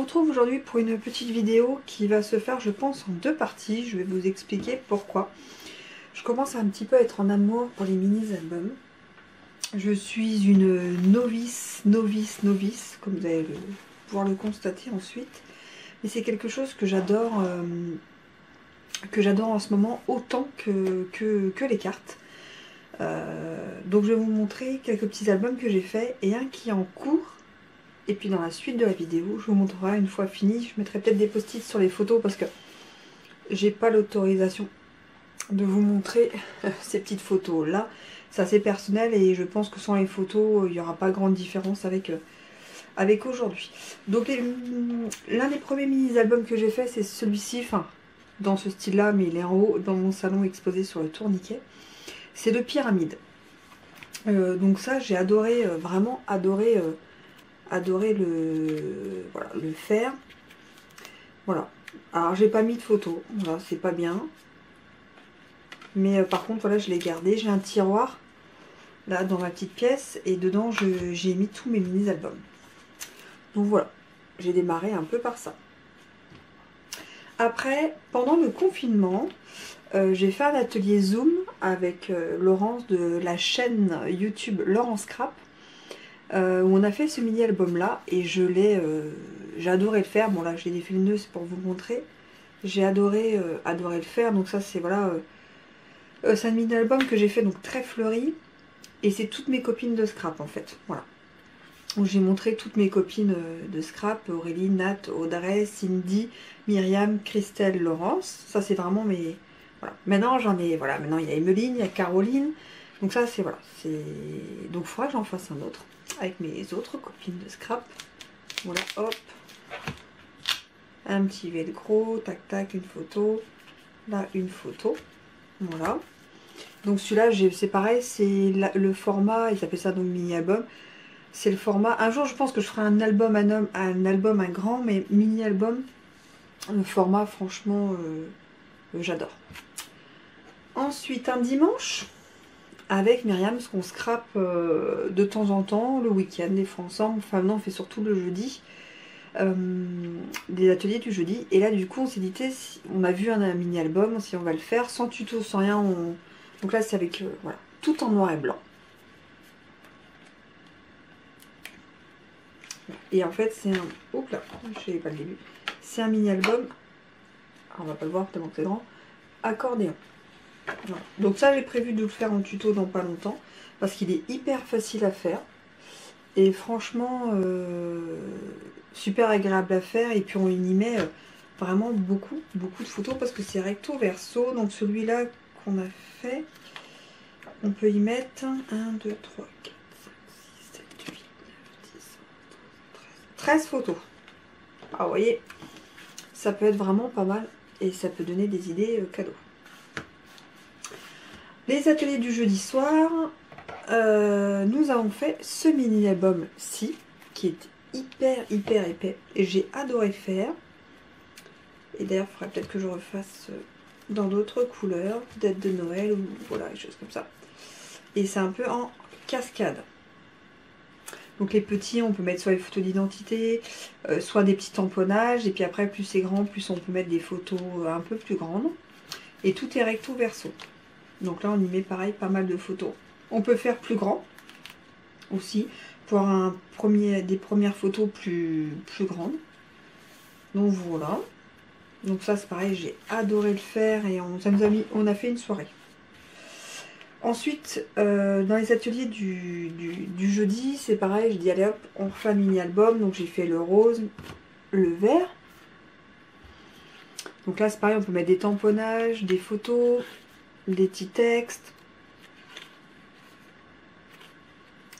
retrouve aujourd'hui pour une petite vidéo qui va se faire, je pense, en deux parties. Je vais vous expliquer pourquoi. Je commence un petit peu à être en amour pour les mini-albums. Je suis une novice, comme vous allez pouvoir le constater ensuite. Mais c'est quelque chose que j'adore en ce moment autant que les cartes. Donc je vais vous montrer quelques petits albums que j'ai fait et un qui est en cours. Et puis dans la suite de la vidéo, je vous montrerai une fois fini. Je mettrai peut-être des post-it sur les photos parce que j'ai pas l'autorisation de vous montrer ces petites photos là. C'est assez personnel et je pense que sans les photos, il n'y aura pas grande différence avec aujourd'hui. Donc l'un des premiers mini-albums que j'ai fait, c'est celui-ci, enfin dans ce style-là, mais il est en haut dans mon salon exposé sur le tourniquet. C'est le Pyramide. Donc ça, j'ai adoré, vraiment adoré le faire. Voilà. Alors j'ai pas mis de photos, voilà, c'est pas bien. Mais par contre, voilà, je l'ai gardé. J'ai un tiroir là dans ma petite pièce et dedans j'ai mis tous mes mini-albums. Donc voilà, j'ai démarré un peu par ça. Après, pendant le confinement, j'ai fait un atelier Zoom avec Laurence de la chaîne YouTube Laurence Scrap. Où on a fait ce mini album là et j'ai adoré le faire. Bon là j'ai défait le nœud, c'est pour vous montrer. J'ai adoré le faire. Donc ça c'est voilà, c'est un mini album que j'ai fait donc très fleuri et c'est toutes mes copines de scrap en fait. Voilà. Donc j'ai montré toutes mes copines de scrap, Aurélie, Nat, Audrey, Cindy, Myriam, Christelle, Laurence. Ça c'est vraiment mes... Voilà. Maintenant j'en ai... Voilà, maintenant il y a Emeline, il y a Caroline. Donc ça c'est... Voilà. Donc il faudra que j'en fasse un autre avec mes autres copines de scrap. Voilà, hop. Un petit velcro, tac tac, une photo. Là une photo. Voilà. Donc celui-là c'est pareil, c'est le format, ils appellent ça donc mini-album. C'est le format. Un jour, je pense que je ferai un album, un grand, mais mini-album. Le format, franchement, j'adore. Ensuite, un dimanche, avec Myriam, parce qu'on scrape de temps en temps, le week-end, des fois ensemble. Enfin, non, on fait surtout le jeudi. Des ateliers du jeudi. Et là, du coup, on s'est dit, on a vu un mini-album, si on va le faire, sans tuto, sans rien. Donc là, c'est avec, voilà, tout en noir et blanc. Et en fait c'est un... Oups là, je n'avais pas le début. C'est un mini-album. On va pas le voir tellement que c'est grand. Accordéon. Voilà. Donc ça j'ai prévu de le faire en tuto dans pas longtemps. Parce qu'il est hyper facile à faire. Et franchement super agréable à faire. Et puis on y met vraiment beaucoup de photos. Parce que c'est recto verso. Donc celui-là qu'on a fait, on peut y mettre 1, 2, 3, 4. 13 photos. Ah, vous voyez, ça peut être vraiment pas mal et ça peut donner des idées cadeaux. Les ateliers du jeudi soir, nous avons fait ce mini-album-ci qui est hyper épais et j'ai adoré faire. Et d'ailleurs, il faudrait peut-être que je refasse dans d'autres couleurs, peut-être de Noël ou voilà, des choses comme ça. Et c'est un peu en cascade. Donc les petits, on peut mettre soit les photos d'identité, soit des petits tamponnages. Et puis après, plus c'est grand, plus on peut mettre des photos un peu plus grandes. Et tout est recto verso. Donc là, on y met pareil, pas mal de photos. On peut faire plus grand aussi, pour des premières photos plus grandes. Donc voilà. Donc ça, c'est pareil, j'ai adoré le faire et on a fait une soirée. Ensuite, dans les ateliers du jeudi, c'est pareil, je dis allez hop, on refait un mini-album. Donc j'ai fait le rose, le vert. Donc là c'est pareil, on peut mettre des tamponnages, des photos, des petits textes.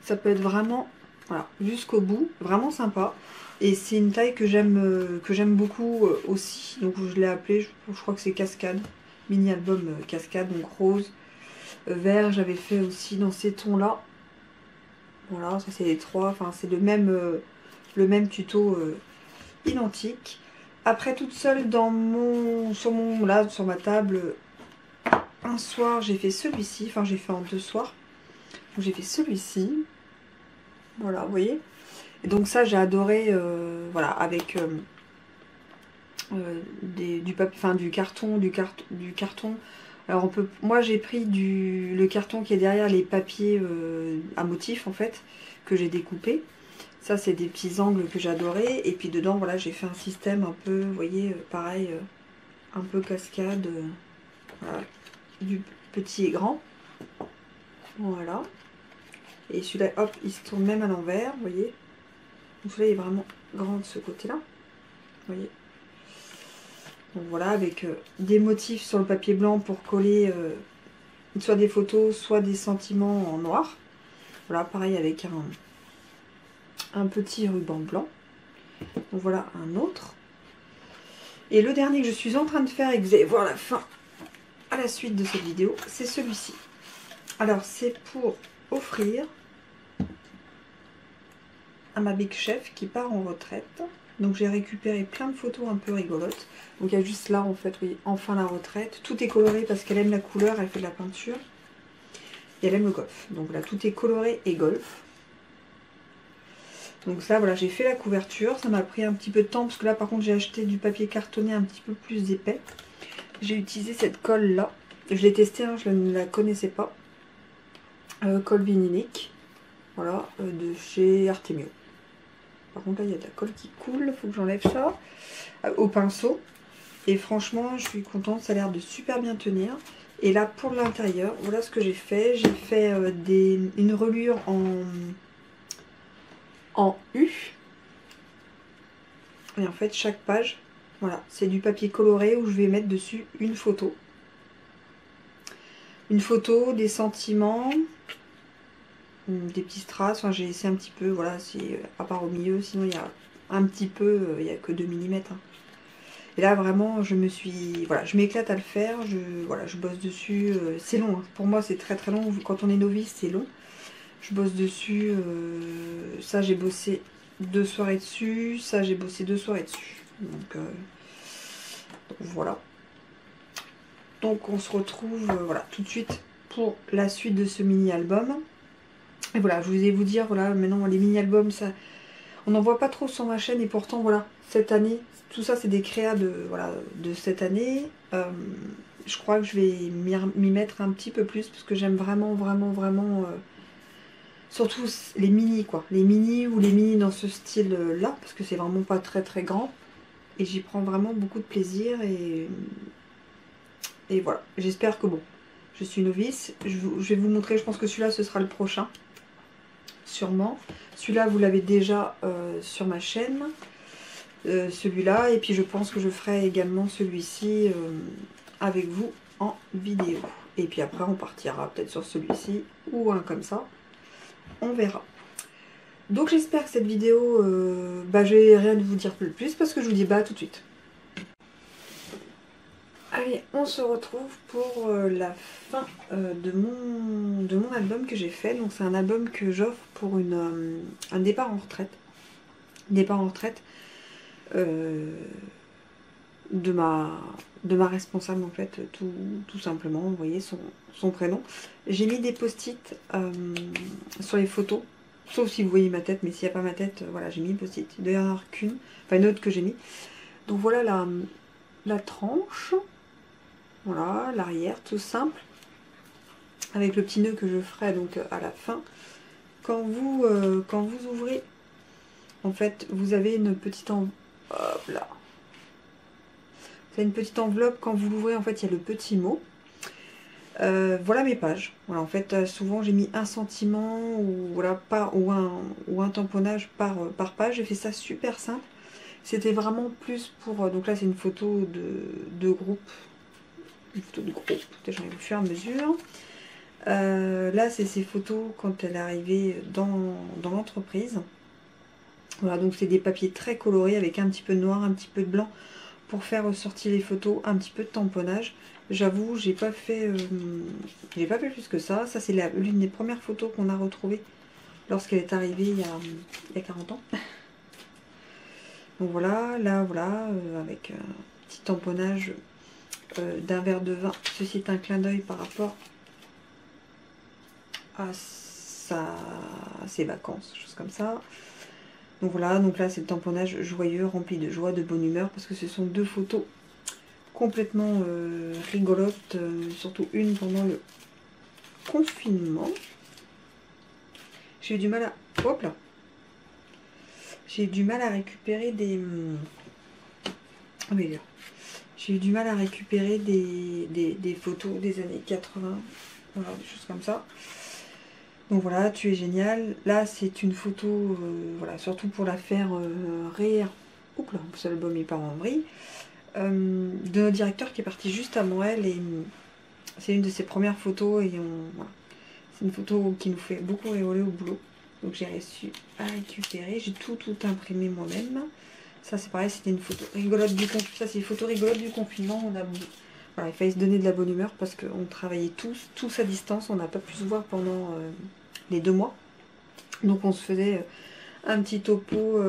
Ça peut être vraiment, voilà, jusqu'au bout, vraiment sympa. Et c'est une taille que j'aime beaucoup aussi. Donc je l'ai appelé, je crois que c'est cascade, mini-album cascade, donc rose. Vert, j'avais fait aussi dans ces tons là. Voilà, ça c'est les trois, enfin c'est le même tuto identique. Après toute seule sur ma table, un soir j'ai fait celui-ci, enfin j'ai fait en 2 soirs. Donc j'ai fait celui-ci. Voilà, vous voyez. Et donc ça j'ai adoré, voilà, avec du papier, enfin du carton. Alors moi j'ai pris le carton qui est derrière les papiers à motifs en fait, que j'ai découpé. Ça c'est des petits angles que j'adorais. Et puis dedans voilà j'ai fait un système un peu, vous voyez, pareil, un peu cascade, voilà, du petit et grand. Voilà. Et celui-là, hop, il se tourne même à l'envers, vous voyez. Donc celui-là il est vraiment grand de ce côté-là. Vous voyez. Donc voilà, avec des motifs sur le papier blanc pour coller soit des photos, soit des sentiments en noir. Voilà, pareil avec un petit ruban blanc. Donc voilà un autre. Et le dernier que je suis en train de faire et que vous allez voir la fin à la suite de cette vidéo, c'est celui-ci. Alors c'est pour offrir à ma big chef qui part en retraite. Donc j'ai récupéré plein de photos un peu rigolotes. Donc il y a juste là en fait, oui, enfin la retraite. Tout est coloré parce qu'elle aime la couleur, elle fait de la peinture. Et elle aime le golf. Donc là tout est coloré et golf. Donc ça voilà, j'ai fait la couverture. Ça m'a pris un petit peu de temps parce que là par contre j'ai acheté du papier cartonné un petit peu plus épais. J'ai utilisé cette colle là. Je l'ai testée, hein, je ne la connaissais pas. Colle vinylique. Voilà, de chez Artemio. Par contre là il y a de la colle qui coule, faut que j'enlève ça. Au pinceau. Et franchement je suis contente, ça a l'air de super bien tenir. Et là pour l'intérieur, voilà ce que j'ai fait. J'ai fait une reliure en U. Et en fait chaque page, voilà, c'est du papier coloré où je vais mettre dessus une photo. Une photo, des sentiments, des petits strass. Enfin j'ai essayé un petit peu, voilà, à part au milieu, sinon il y a un petit peu, il n'y a que 2 mm. Hein. Et là vraiment je me suis, voilà, je m'éclate à le faire, voilà, je bosse dessus, c'est long, hein. Pour moi c'est très très long, quand on est novice c'est long. Je bosse dessus, ça j'ai bossé 2 soirées dessus, ça j'ai bossé 2 soirées dessus. Donc voilà. Donc on se retrouve voilà, tout de suite pour la suite de ce mini-album. Et voilà, je voulais vous dire, voilà, maintenant les mini-albums, ça, on n'en voit pas trop sur ma chaîne et pourtant voilà, cette année, tout ça c'est des créas voilà, de cette année. Je crois que je vais m'y mettre un petit peu plus parce que j'aime vraiment, vraiment, vraiment... surtout les mini quoi, les mini ou les mini dans ce style là, parce que c'est vraiment pas très très grand. Et j'y prends vraiment beaucoup de plaisir et voilà. J'espère que bon, je suis novice. Je vais vous montrer, je pense que celui-là ce sera le prochain. Sûrement. Celui-là vous l'avez déjà sur ma chaîne. Celui-là. Et puis je pense que je ferai également celui-ci avec vous en vidéo. Et puis après on partira peut-être sur celui-ci ou un comme ça. On verra. Donc j'espère que cette vidéo, je vais rien vous dire plus parce que je vous dis tout de suite. Allez, on se retrouve pour la fin de mon album que j'ai fait. Donc c'est un album que j'offre pour un départ en retraite. Départ en retraite de ma responsable en fait, tout simplement. Vous voyez son prénom. J'ai mis des post-it sur les photos. Sauf si vous voyez ma tête, mais s'il n'y a pas ma tête, voilà, j'ai mis une post-it. Il doit y en avoir qu'une, enfin une autre que j'ai mis. Donc voilà la tranche. Voilà, l'arrière, tout simple. Avec le petit nœud que je ferai donc à la fin. Quand vous ouvrez, en fait, vous avez une petite enveloppe. Hop là. C'est une petite enveloppe, quand vous l'ouvrez, en fait, il y a le petit mot. Voilà mes pages. Voilà, en fait, souvent j'ai mis un sentiment ou voilà ou un tamponnage par page. J'ai fait ça super simple. C'était vraiment plus pour. Donc là, c'est une photo de groupe. Une photo de groupe. Peut-être j'en ai au fur et à mesure. Là, c'est ces photos quand elle est arrivée dans l'entreprise. Voilà, donc c'est des papiers très colorés avec un petit peu de noir, un petit peu de blanc pour faire ressortir les photos, un petit peu de tamponnage. J'avoue, j'ai pas fait plus que ça. Ça, c'est l'une des premières photos qu'on a retrouvées lorsqu'elle est arrivée il y a 40 ans. Donc voilà, là, voilà, avec un petit tamponnage d'un verre de vin. Ceci est un clin d'œil par rapport à ses vacances, choses comme ça. Donc voilà, donc là c'est le tamponnage joyeux, rempli de joie, de bonne humeur, parce que ce sont 2 photos complètement rigolotes, surtout une pendant le confinement. J'ai eu du mal à... Hop là. J'ai eu du mal à récupérer des... Oui, j'ai eu du mal à récupérer des photos des années 80. Voilà, des choses comme ça. Donc voilà, tu es génial. Là, c'est une photo, voilà, surtout pour la faire rire. Oups là, ce album est pas en vrille. De notre directeur qui est parti juste avant elle. Et c'est une de ses premières photos. Et voilà. C'est une photo qui nous fait beaucoup rigoler au boulot. Donc j'ai réussi à récupérer. J'ai tout imprimé moi-même. Ça c'est pareil, c'était une photo rigolote du confinement. Ça c'est une photo rigolote du confinement. Voilà, il fallait se donner de la bonne humeur parce qu'on travaillait tous à distance. On n'a pas pu se voir pendant les 2 mois. Donc on se faisait un petit topo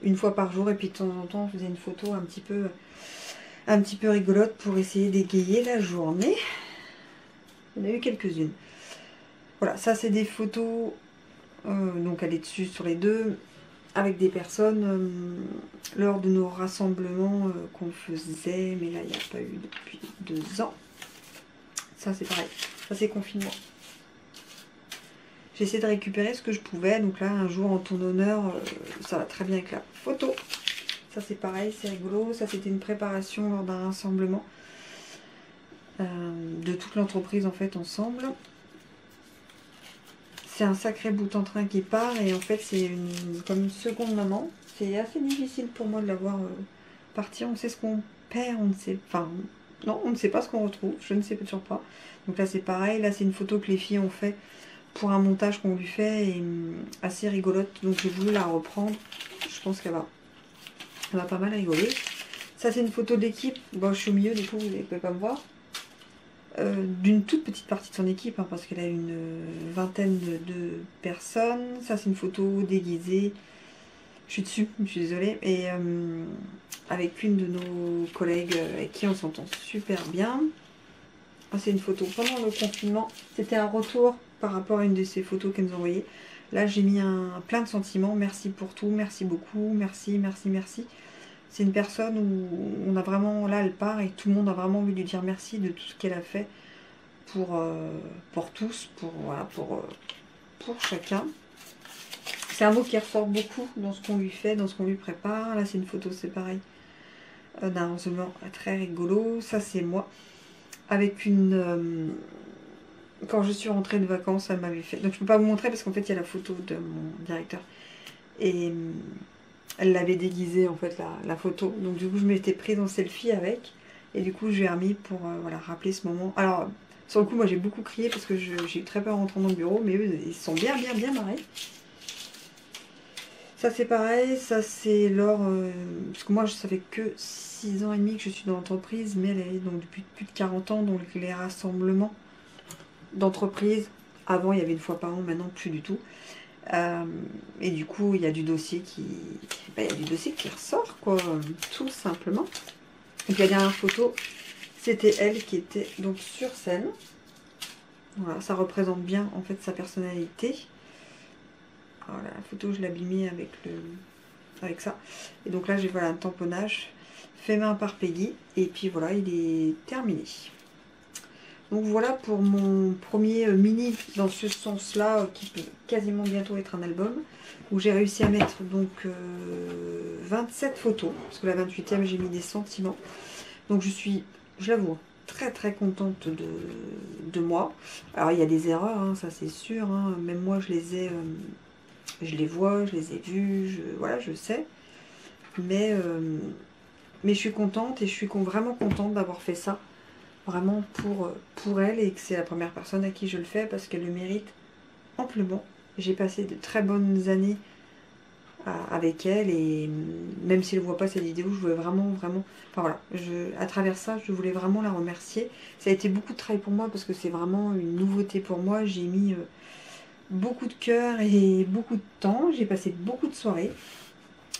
une fois par jour. Et puis de temps en temps on faisait une photo un petit peu rigolote pour essayer d'égayer la journée. Il y en a eu quelques-unes. Voilà, ça c'est des photos. Donc elle est dessus sur les 2. Avec des personnes lors de nos rassemblements qu'on faisait, mais là il n'y a pas eu depuis 2 ans. Ça c'est pareil, ça c'est confinement. J'ai essayé de récupérer ce que je pouvais, donc là un jour en ton honneur, ça va très bien avec la photo. Ça c'est pareil, c'est rigolo, ça c'était une préparation lors d'un rassemblement de toute l'entreprise en fait ensemble. C'est un sacré bout en train qui part et en fait c'est comme une seconde maman. C'est assez difficile pour moi de la voir partir. On sait ce qu'on perd, on ne sait... Enfin, non, on ne sait pas ce qu'on retrouve. Je ne sais toujours pas. Donc là c'est pareil. Là c'est une photo que les filles ont fait pour un montage qu'on lui fait et assez rigolote. Donc j'ai voulu la reprendre. Je pense qu'elle va pas mal rigoler. Ça c'est une photo d'équipe. Bon, je suis au milieu, du coup vous ne pouvez pas me voir. D'une toute petite partie de son équipe, hein, parce qu'elle a une vingtaine de personnes. Ça c'est une photo déguisée, je suis dessus, je suis désolée, et avec une de nos collègues avec qui on s'entend super bien. C'est une photo pendant le confinement, c'était un retour par rapport à une de ces photos qu'elle nous a envoyées. Là j'ai mis plein de sentiments, merci pour tout, merci beaucoup, merci, merci, merci. C'est une personne où on a vraiment, là elle part et tout le monde a vraiment envie de lui dire merci de tout ce qu'elle a fait pour tous, voilà, pour chacun. C'est un mot qui ressort beaucoup dans ce qu'on lui fait, dans ce qu'on lui prépare. Là c'est une photo, c'est pareil, d'un rassemblement très rigolo. Ça c'est moi, avec une... quand je suis rentrée de vacances, elle m'avait fait... Donc je peux pas vous montrer parce qu'en fait il y a la photo de mon directeur. Et... elle l'avait déguisée en fait la photo, donc du coup je m'étais prise en selfie avec, et du coup je l'ai remis pour voilà, rappeler ce moment. Alors sur le coup moi j'ai beaucoup crié parce que j'ai eu très peur en rentrant dans le bureau, mais eux ils sont bien marrés. Ça c'est pareil, ça c'est Laure, parce que moi ça fait que 6 ans et demi que je suis dans l'entreprise, mais elle est donc depuis plus de 40 ans, donc les rassemblements d'entreprise, avant il y avait une fois par an, maintenant plus du tout. Et du coup, il y a du dossier qui ressort, quoi, tout simplement. Et puis la dernière photo, c'était elle qui était donc sur scène. Voilà, ça représente bien en fait sa personnalité. Voilà, la photo, je l'ai abîmée avec ça. Et donc là, j'ai voilà un tamponnage fait main par Peggy. Et puis voilà, il est terminé. Donc voilà pour mon premier mini dans ce sens-là, qui peut quasiment bientôt être un album, où j'ai réussi à mettre donc 27 photos, parce que la 28e j'ai mis des sentiments. Donc je suis, je l'avoue, très très contente de moi. Alors il y a des erreurs, hein, ça c'est sûr, hein. Même moi je les vois, je les ai vues, voilà, je sais. Mais je suis contente et je suis vraiment contente d'avoir fait ça. Vraiment pour elle, et que c'est la première personne à qui je le fais parce qu'elle le mérite amplement. J'ai passé de très bonnes années avec elle, et même si elle ne voit pas cette vidéo, je voulais vraiment, enfin voilà, à travers ça, je voulais vraiment la remercier. Ça a été beaucoup de travail pour moi parce que c'est vraiment une nouveauté pour moi. J'ai mis beaucoup de cœur et beaucoup de temps. J'ai passé beaucoup de soirées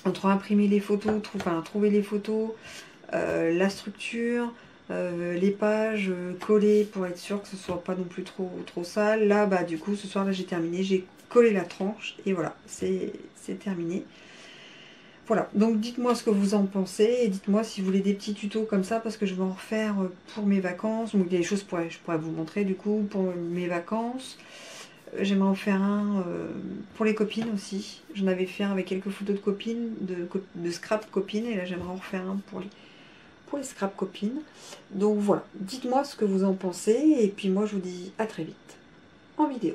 entre imprimer les photos, trouver les photos, la structure, les pages collées pour être sûr que ce soit pas non plus trop sale. Là bah du coup ce soir là j'ai terminé, j'ai collé la tranche et voilà, c'est terminé. Voilà, donc dites-moi ce que vous en pensez et dites-moi si vous voulez des petits tutos comme ça parce que je vais en refaire pour mes vacances. Donc il y a des choses que je pourrais vous montrer du coup pour mes vacances. J'aimerais en faire un pour les copines aussi. J'en avais fait un avec quelques photos de copines, de scrap copines et là j'aimerais en refaire un pour les scrap copines. Donc voilà, dites-moi ce que vous en pensez et puis moi je vous dis à très vite en vidéo.